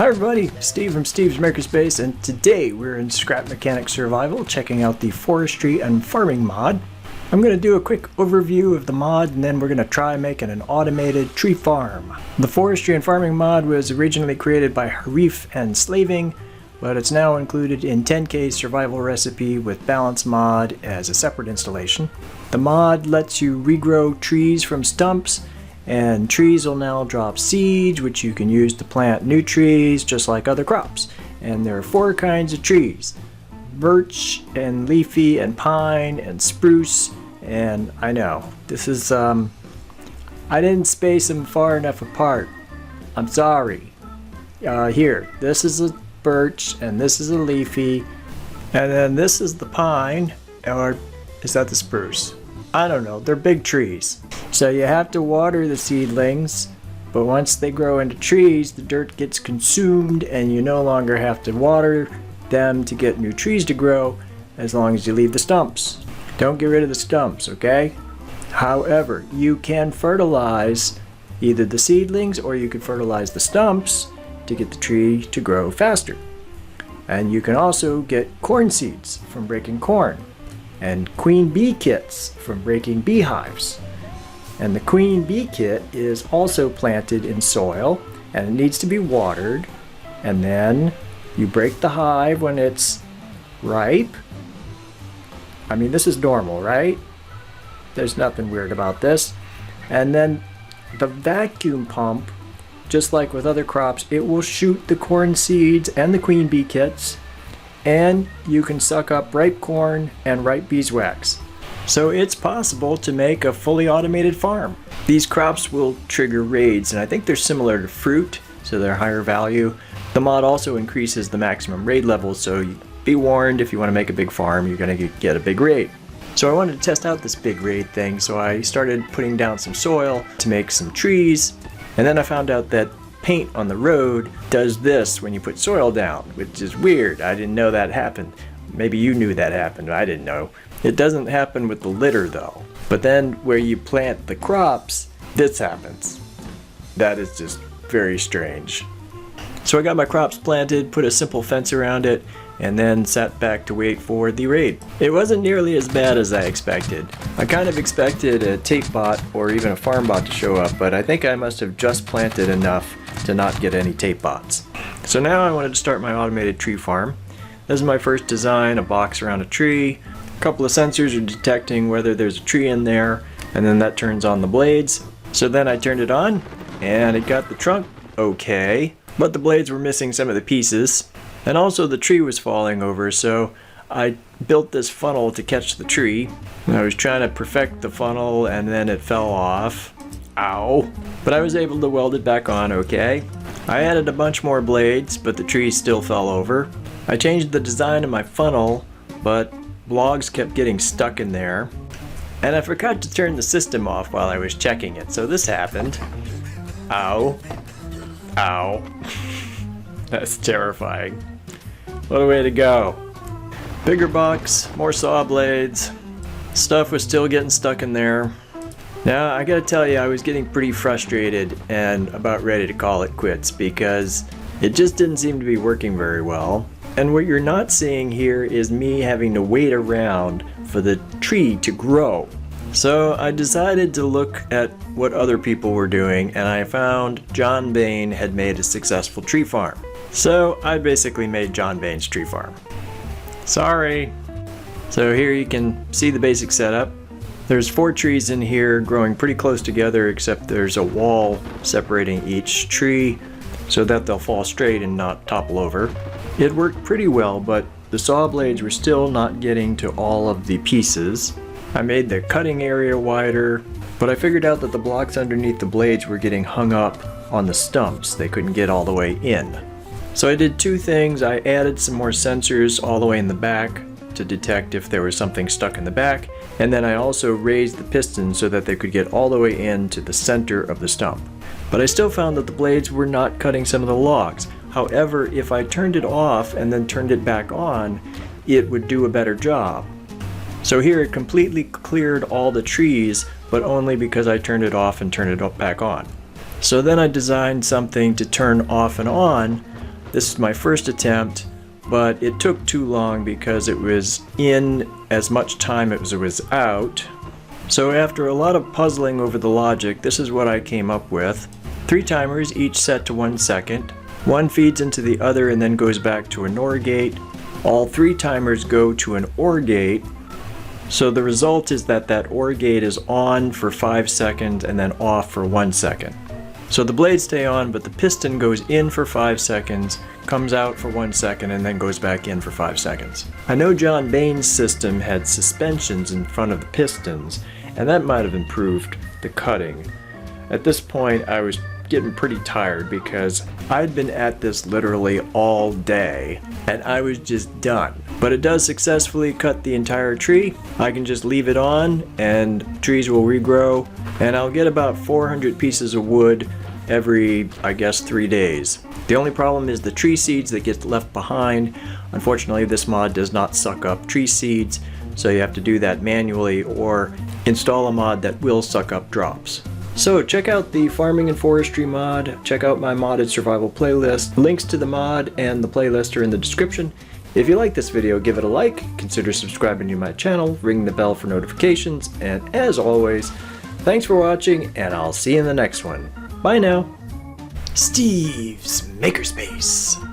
Hi everybody, Steve from Steve's Makerspace, and today we're in Scrap Mechanic Survival checking out the Forestry and Farming Mod. I'm going to do a quick overview of the mod and then we're going to try making an automated tree farm. The Forestry and Farming Mod was originally created by Harif and Slaving, but it's now included in 10K Survival Recipe with Balance Mod as a separate installation. The mod lets you regrow trees from stumps, and trees will now drop seeds which you can use to plant new trees just like other crops. And there are 4 kinds of trees: birch and leafy and pine and spruce. And I know this is I didn't space them far enough apart. I'm sorry. Here, this is a birch and this is a leafy, and then this is the pine, or is that the spruce? I don't know, they're big trees. So you have to water the seedlings, but once they grow into trees, the dirt gets consumed and you no longer have to water them to get new trees to grow as long as you leave the stumps. Don't get rid of the stumps, okay? However, you can fertilize either the seedlings or you can fertilize the stumps to get the tree to grow faster. And you can also get corn seeds from breaking corn, and queen bee kits from breaking beehives. And the queen bee kit is also planted in soil and it needs to be watered, and then you break the hive when it's ripe. I mean, this is normal, right? There's nothing weird about this. And then the vacuum pump, just like with other crops, it will shoot the corn seeds and the queen bee kits, and you can suck up ripe corn and ripe beeswax. So it's possible to make a fully automated farm. These crops will trigger raids, and I think they're similar to fruit, so they're higher value. The mod also increases the maximum raid level, so be warned, if you want to make a big farm, you're going to get a big raid. So I wanted to test out this big raid thing, so I started putting down some soil to make some trees, and then I found out that paint on the road does this when you put soil down, which is weird. I didn't know that happened. Maybe you knew that happened, I didn't know. It doesn't happen with the litter though. But then where you plant the crops, this happens. That is just very strange. So I got my crops planted, put a simple fence around it, and then sat back to wait for the raid. It wasn't nearly as bad as I expected. I kind of expected a tape bot or even a farm bot to show up, but I think I must have just planted enough to not get any tape bots. So now I wanted to start my automated tree farm. This is my first design: a box around a tree. A couple of sensors are detecting whether there's a tree in there, and then that turns on the blades. So then I turned it on, and it got the trunk okay, but the blades were missing some of the pieces. And also the tree was falling over, so I built this funnel to catch the tree. And I was trying to perfect the funnel and then it fell off. Ow. But I was able to weld it back on okay. I added a bunch more blades, but the tree still fell over. I changed the design of my funnel, but logs kept getting stuck in there. And I forgot to turn the system off while I was checking it, so this happened. Ow. Ow. That's terrifying. What a way to go. Bigger box, more saw blades. Stuff was still getting stuck in there. Now I gotta tell you, I was getting pretty frustrated and about ready to call it quits because it just didn't seem to be working very well. And what you're not seeing here is me having to wait around for the tree to grow. So I decided to look at what other people were doing, and I found John Bain had made a successful tree farm. So I basically made John Bain's tree farm. Sorry. So here you can see the basic setup. There's 4 trees in here growing pretty close together, except there's a wall separating each tree so that they'll fall straight and not topple over. It worked pretty well, but the saw blades were still not getting to all of the pieces. I made the cutting area wider, but I figured out that the blocks underneath the blades were getting hung up on the stumps. They couldn't get all the way in. So I did 2 things. I added some more sensors all the way in the back to detect if there was something stuck in the back, and then I also raised the pistons so that they could get all the way into the center of the stump. But I still found that the blades were not cutting some of the logs. However, if I turned it off and then turned it back on, it would do a better job. So here it completely cleared all the trees, but only because I turned it off and turned it back on. So then I designed something to turn off and on This is my first attempt, but it took too long because it was in as much time as it was out. So after a lot of puzzling over the logic, this is what I came up with. 3 timers, each set to 1 second. One feeds into the other and then goes back to a NOR gate. All 3 timers go to an OR gate. So the result is that that OR gate is on for 5 seconds and then off for 1 second. So the blades stay on, but the piston goes in for 5 seconds, comes out for 1 second, and then goes back in for 5 seconds. I know John Bain's system had suspensions in front of the pistons, and that might have improved the cutting. At this point, I was getting pretty tired because I'd been at this literally all day, and I was just done. But it does successfully cut the entire tree. I can just leave it on, and trees will regrow, and I'll get about 400 pieces of wood every, I guess, 3 days. The only problem is the tree seeds that get left behind. Unfortunately, this mod does not suck up tree seeds, so you have to do that manually or install a mod that will suck up drops. So check out the Farming and Forestry mod, check out my modded survival playlist. Links to the mod and the playlist are in the description. If you like this video, give it a like, consider subscribing to my channel, ring the bell for notifications, and as always, thanks for watching, and I'll see you in the next one. Bye now. Steve's Makerspace.